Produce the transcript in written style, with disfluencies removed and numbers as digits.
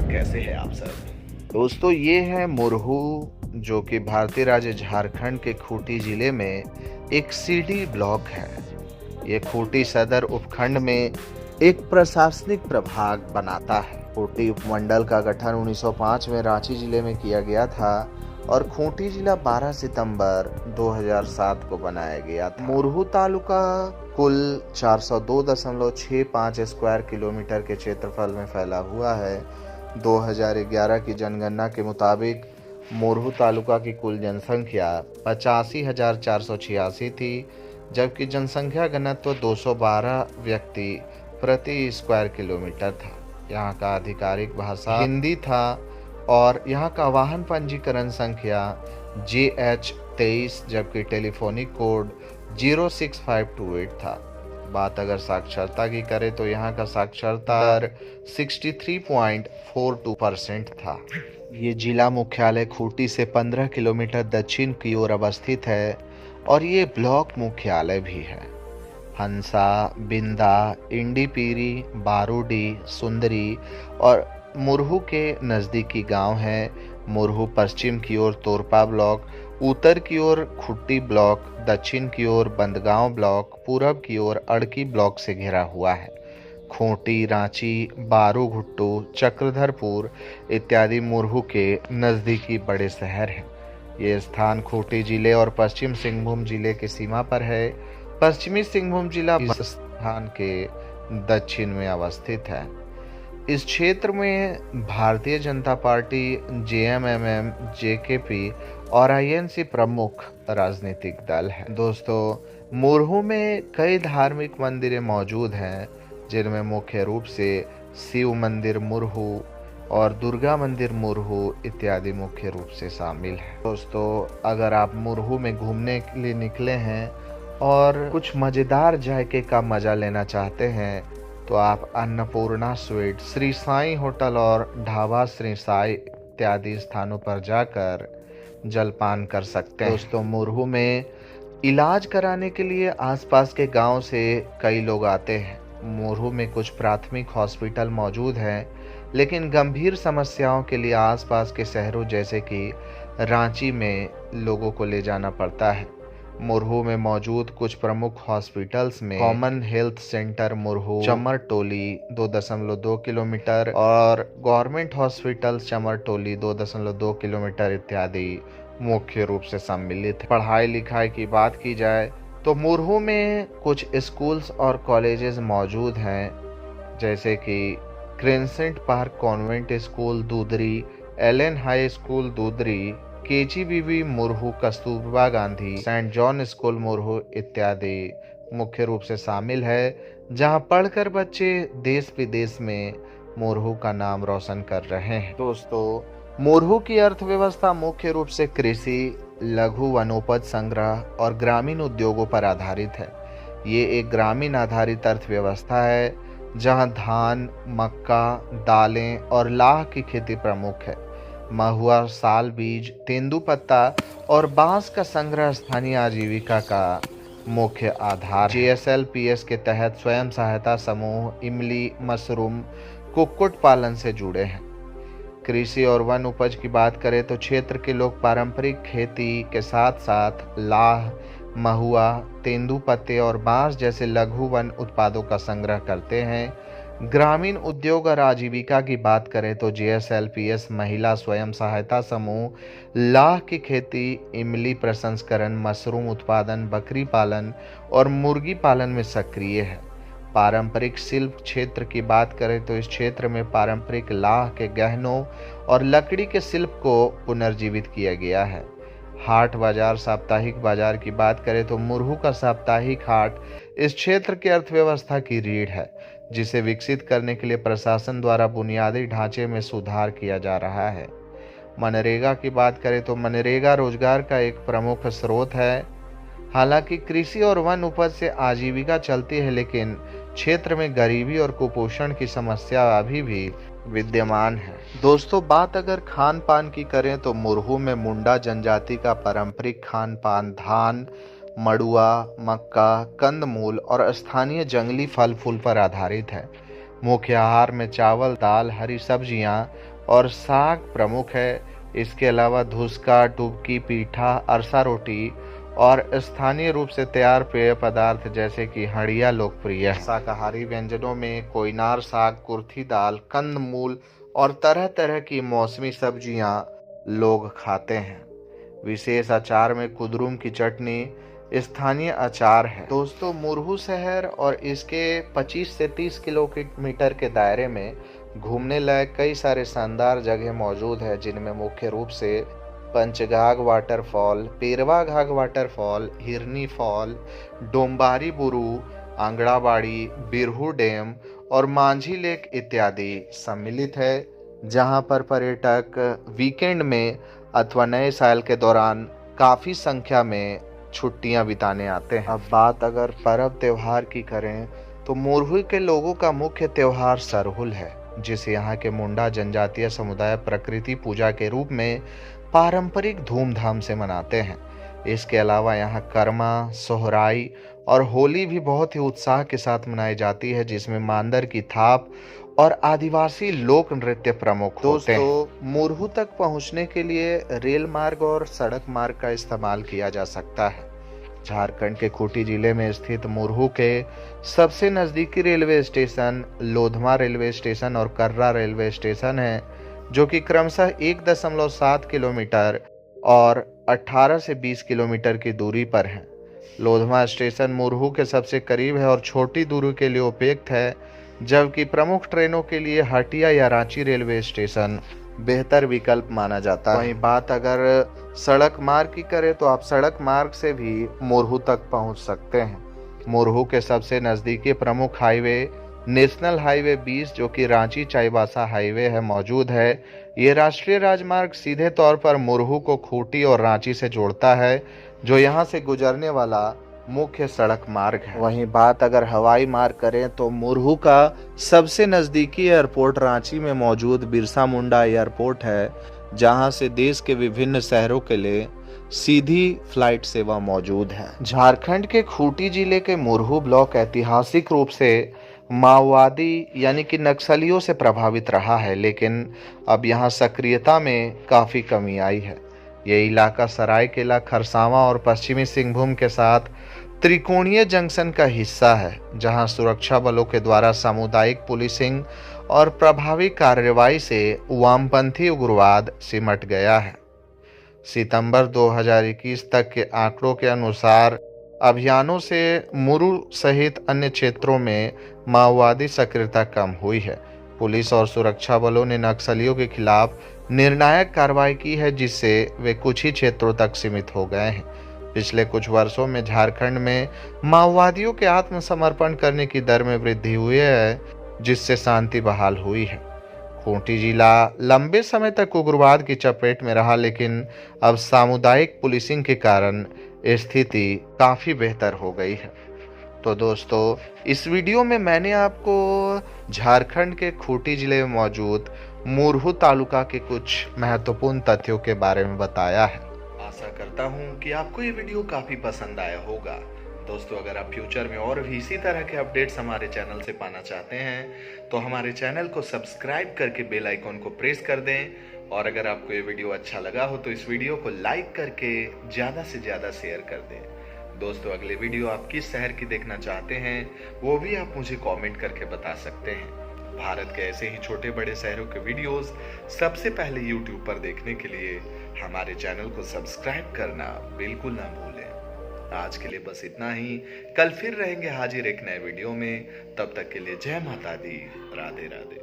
कैसे हैं आप सब दोस्तों। ये है मुरहू, जो कि भारतीय राज्य झारखंड के खूंटी जिले में एक सीडी ब्लॉक है। ये खूंटी सदर उपखंड में एक प्रशासनिक प्रभाग बनाता है। खूंटी उपमंडल का गठन 1905 में रांची जिले में किया गया था और खूंटी जिला 12 सितंबर 2007 को बनाया गया था। मुरहू तालुका कुल 402.65 स्क्वायर किलोमीटर के क्षेत्रफल में फैला हुआ है। 2011 की जनगणना के मुताबिक मुरहू तालुका की कुल जनसंख्या 85,486 थी, जबकि जनसंख्या घनत्व 212 व्यक्ति प्रति स्क्वायर किलोमीटर था। यहाँ का आधिकारिक भाषा हिंदी था और यहाँ का वाहन पंजीकरण संख्या JH23, जबकि टेलीफोनिक कोड 06528 था। बात अगर साक्षरता की करें तो यहाँ का साक्षरता दर 63.42% था। ये जिला मुख्यालय खूंटी से 15 किलोमीटर दक्षिण की ओर अवस्थित है और ये ब्लॉक मुख्यालय भी है। हंसा, बिंदा, इंडीपीरी, बारूडी, सुंदरी और मुरहू के नज़दीकी गांव हैं। मुरहू पश्चिम की ओर तोरपा ब्लॉक, उत्तर की ओर खुट्टी ब्लॉक, दक्षिण की ओर बंदगांव ब्लॉक, पूरब की ओर अड़की ब्लॉक से घिरा हुआ है। खूंटी, रांची, बारूघुट्टू, चक्रधरपुर इत्यादि मुरहू के नज़दीकी बड़े शहर हैं। ये स्थान खूंटी जिले और पश्चिम सिंहभूम जिले की सीमा पर है। पश्चिमी सिंहभूम जिला इस स्थान के दक्षिण में अवस्थित है। इस क्षेत्र में Bharatiya Janata party, JMM, JKP और INC प्रमुख राजनीतिक दल है। दोस्तों, मुरहू में कई धार्मिक मंदिरें मौजूद हैं, जिनमें मुख्य रूप से शिव मंदिर मुरहू और दुर्गा मंदिर मुरहू इत्यादि मुख्य रूप से शामिल है। दोस्तों, अगर आप मुरहू में घूमने के लिए निकले हैं और कुछ मज़ेदार जायके का मज़ा लेना चाहते हैं तो आप अन्नपूर्णा स्वीट, श्री साईं होटल और ढाबा श्री साई इत्यादि स्थानों पर जाकर जलपान कर सकते हैं। दोस्तों, मुरहू में इलाज कराने के लिए आसपास के गांव से कई लोग आते हैं। मुरहू में कुछ प्राथमिक हॉस्पिटल मौजूद हैं, लेकिन गंभीर समस्याओं के लिए आसपास के शहरों जैसे कि रांची में लोगों को ले जाना पड़ता है। मुरहू में मौजूद कुछ प्रमुख हॉस्पिटल्स में common health centre Murhu, Chamartoli 2.2 kilometre और गवर्नमेंट हॉस्पिटल चमरटोली 2.2 किलोमीटर इत्यादि मुख्य रूप से सम्मिलित है। पढ़ाई लिखाई की बात की जाए तो मुरहू में कुछ स्कूल्स और कॉलेजेस मौजूद हैं, जैसे कि Crescent Park Convent School Dudri, Allen High School Dudri, KGBV Murhu, Kasturba Gandhi, Saint John School Murhu इत्यादि मुख्य रूप से शामिल है, जहां पढ़कर बच्चे देश विदेश में मुरहू का नाम रोशन कर रहे हैं। दोस्तों, मुरहू की अर्थव्यवस्था मुख्य रूप से कृषि, लघु वनोपज संग्रह और ग्रामीण उद्योगों पर आधारित है। ये एक ग्रामीण आधारित अर्थव्यवस्था है, जहां धान, मक्का, दालें और लाह की खेती प्रमुख है। महुआ, साल बीज, तेंदुपत्ता और बांस का संग्रह स्थानीय आजीविका का मुख्य आधार है। JSLPS के तहत स्वयं सहायता समूह इमली, मशरूम, कुक्कुट पालन से जुड़े हैं। कृषि और वन उपज की बात करें तो क्षेत्र के लोग पारंपरिक खेती के साथ साथ लाह, महुआ, तेंदुपत्ते और बांस जैसे लघु वन उत्पादों का संग्रह करते हैं। ग्रामीण उद्योग और आजीविका की बात करें तो JSLPS महिला स्वयं सहायता समूह लाह की खेती, इमली प्रसंस्करण, मशरूम उत्पादन, बकरी पालन और मुर्गी पालन में सक्रिय है। पारंपरिक शिल्प क्षेत्र की बात करें तो इस क्षेत्र में पारंपरिक लाह के गहनों और लकड़ी के शिल्प को पुनर्जीवित किया गया है। हाट बाजार, साप्ताहिक बाजार की बात करें तो मुरहू का साप्ताहिक हाट इस क्षेत्र की अर्थव्यवस्था की रीढ़ है, जिसे विकसित करने के लिए प्रशासन द्वारा बुनियादी ढांचे में सुधार किया जा रहा है। मनरेगा की बात करें तो मनरेगा रोजगार का एक प्रमुख स्रोत है। हालांकि कृषि और वन उपज से आजीविका चलती है, लेकिन क्षेत्र में गरीबी और कुपोषण की समस्या अभी भी विद्यमान है। दोस्तों, बात अगर खान पान की करें तो मुरहू में मुंडा जनजाति का पारंपरिक खान पान धान, मड़ुआ, मक्का, कंदमूल और स्थानीय जंगली फल फूल पर आधारित है। मुख्य आहार में चावल, दाल, हरी सब्जियां और साग प्रमुख है। इसके अलावा धुसका, टुबकी, पीठा, अरसा रोटी और स्थानीय रूप से तैयार पेय पदार्थ जैसे कि हंडिया लोकप्रिय है। शाकाहारी व्यंजनों में कोयनार साग, कुर्थी दाल, कंदमूल और तरह तरह की मौसमी सब्जियां लोग खाते हैं। विशेष अचार में कुदरुम की चटनी स्थानीय अचार है। दोस्तों, मुरहू शहर और इसके 25 से 30 किलोमीटर के दायरे में घूमने लायक कई सारे शानदार जगह मौजूद है, जिनमें मुख्य रूप से पंचघाघ वाटरफॉल, पेरवा घाघ वाटरफॉल, हिरनी फॉल, डोम्बारी बुरू, आंगड़ाबाड़ी, बिरहू डैम और मांझी लेक इत्यादि सम्मिलित है, जहां पर पर्यटक वीकेंड में अथवा नए साल के दौरान काफ़ी संख्या में छुट्टियां बिताने आते हैं। अब बात अगर पर्व त्योहार की करें तो मुरहू के लोगों का मुख्य त्योहार सरहुल है, जिसे यहाँ के मुंडा जनजातीय समुदाय प्रकृति पूजा के रूप में पारंपरिक धूमधाम से मनाते हैं। इसके अलावा यहाँ कर्मा, सोहराई और होली भी बहुत ही उत्साह के साथ मनाई जाती है, जिसमें मांदर की थाप और आदिवासी लोक नृत्य प्रमुख होते हैं। दोस्तों, मुरहू तक पहुंचने के लिए रेल मार्ग और सड़क मार्ग का इस्तेमाल किया जा सकता है। झारखंड के खूंटी जिले में स्थित मुरहू के सबसे नजदीकी railway station Lodhma railway station और कर्रा रेलवे स्टेशन है, जो कि क्रमशः 1.7 किलोमीटर और 18 से 20 किलोमीटर की दूरी पर है। लोधमा स्टेशन मुरहू के सबसे करीब है और छोटी दूरी के लिए उपयुक्त है, जबकि प्रमुख ट्रेनों के लिए हटिया या रांची रेलवे स्टेशन बेहतर विकल्प माना जाता है। वहीं बात अगर सड़क मार्ग की करें तो आप सड़क मार्ग से भी मुरहू तक पहुंच सकते हैं। मुरहू के सबसे नज़दीकी प्रमुख हाईवे नेशनल हाईवे 20, जो कि रांची चाईबासा हाईवे है, मौजूद है। ये राष्ट्रीय राजमार्ग सीधे तौर पर मुरहू को खूंटी और रांची से जोड़ता है, जो यहाँ से गुजरने वाला मुख्य सड़क मार्ग है। वहीं बात अगर हवाई मार्ग करें तो मुरहू का सबसे नज़दीकी एयरपोर्ट रांची में मौजूद बिरसा मुंडा एयरपोर्ट है, जहां से देश के विभिन्न शहरों के लिए सीधी फ्लाइट सेवा मौजूद है। झारखंड के खूंटी जिले के मुरहू ब्लॉक ऐतिहासिक रूप से माओवादी यानी कि नक्सलियों से प्रभावित रहा है, लेकिन अब यहाँ सक्रियता में काफ़ी कमी आई है। ये इलाका सरायकेला, खरसावां और पश्चिमी सिंहभूम के साथ त्रिकोणीय जंक्शन का हिस्सा है, जहां सुरक्षा बलों के द्वारा सामुदायिक पुलिसिंग और प्रभावी कार्रवाई से वामपंथी उग्रवाद सिमट गया है। सितंबर 2021 तक के आंकड़ों के अनुसार अभियानों से मुरहू सहित अन्य क्षेत्रों में माओवादी सक्रियता कम हुई है। पुलिस और सुरक्षा बलों ने नक्सलियों के खिलाफ निर्णायक कार्रवाई की है, जिससे वे कुछ ही क्षेत्रों तक सीमित हो गए हैं। पिछले कुछ वर्षों में झारखंड में माओवादियों के आत्मसमर्पण करने की दर में वृद्धि हुई है, जिससे शांति बहाल हुई है। खूंटी जिला लंबे समय तक उग्रवाद की चपेट में रहा, लेकिन अब सामुदायिक पुलिसिंग के कारण स्थिति काफ़ी बेहतर हो गई है। तो दोस्तों, इस वीडियो में मैंने आपको झारखंड के खूंटी जिले में मौजूद मुरहू तालुका के कुछ महत्वपूर्ण तथ्यों के बारे में बताया है। आशा करता हूं कि आपको ये वीडियो काफ़ी पसंद आया होगा। दोस्तों, अगर आप फ्यूचर में और भी इसी तरह के अपडेट्स हमारे चैनल से पाना चाहते हैं तो हमारे चैनल को सब्सक्राइब करके बेल आइकॉन को प्रेस कर दें, और अगर आपको ये वीडियो अच्छा लगा हो तो इस वीडियो को लाइक करके ज़्यादा से ज़्यादा शेयर कर दें। दोस्तों, अगले वीडियो आप किस शहर की देखना चाहते हैं वो भी आप मुझे कमेंट करके बता सकते हैं। भारत के ऐसे ही छोटे बड़े शहरों के वीडियोस सबसे पहले YouTube पर देखने के लिए हमारे चैनल को सब्सक्राइब करना बिल्कुल ना भूलें। आज के लिए बस इतना ही। कल फिर रहेंगे हाजिर एक नए वीडियो में। तब तक के लिए जय माता दी, राधे राधे।